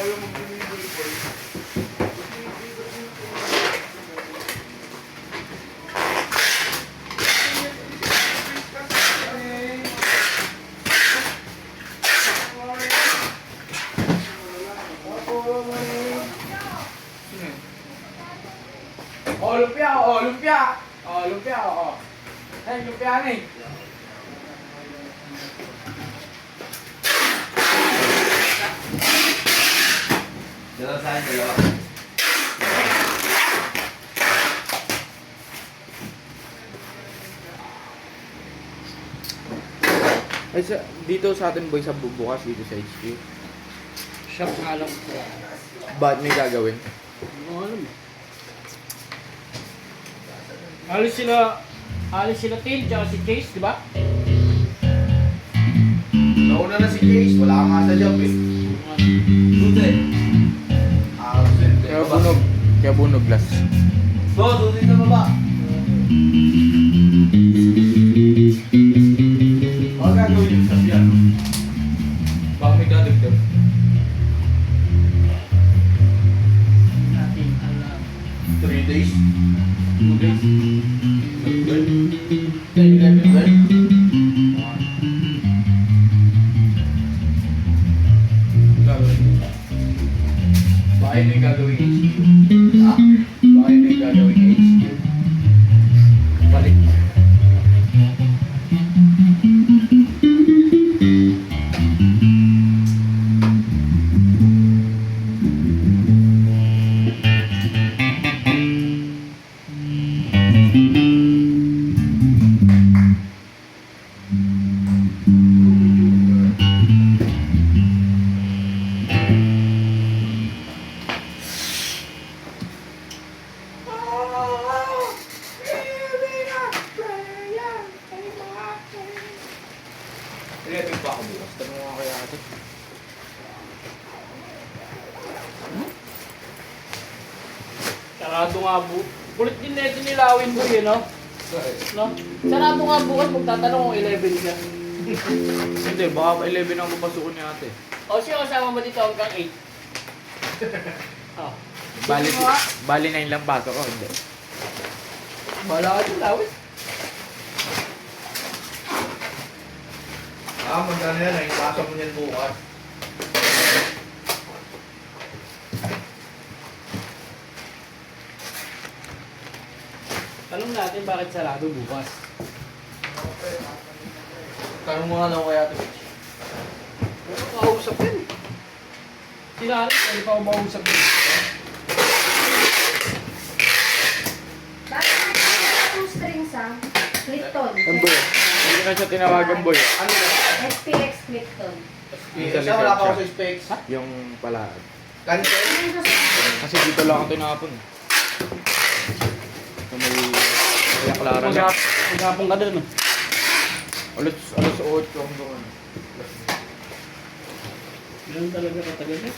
yung mag-delivery boy. Oh, lumpia, oh, lumpia. Oh, lumpia, oh. Hey, lumpia nih. Dalawa sa akin, dalawa. Ay, dito sa atin boy, sa bukas dito sa HQ. Shop nga lang po. Ba't may gagawin? Ano alam eh. Alis sila Till, tsaka si Chase, di ba? Nauna na si Case, wala ka nga sa job eh. Dute. Absent. Kaya bunog last. Dute na baba. Baka gagawin yung sabi ano? Baka may dadagdag. Natin alam. 3 days. 2 days. 11, 12. Gagawin. Baka yun yung gagawin HQ. Ha? Baka yun yung gagawin HQ. Balik. Electric pa ako bukas. Tanong nga kaya ito. Sarado nga kulit din na ito nilawin mo yun, no? No? Sarado nga bukas magtatanong kung 11 siya. Hindi, baka 11 ang papasukin ni ate. O siya kasama mo dito hanggang 8. Oh. Bali 9 lang pasok ko, hindi. Bahala ka dyan, lawin. Magkano yan, nakipasa mo yan bukas. Tanong natin bakit sarado bukas. Tanong mo nga lang kaya ito. Ano kausap yan? Sinari, hindi pa ako mausap yun. Bakit ang strings ah? Clifton. Ang boy. Hindi na siya tinawagan boy. Ano na? SPX Clifton. Isa wala pa ako sa specs. Yung pala. Cancel. Ano sa Kasi dito lang ako tinapon. So may kaya Clara na. Maghapon ka doon. Alas 8 ang doon. Ganun talaga katagal eh.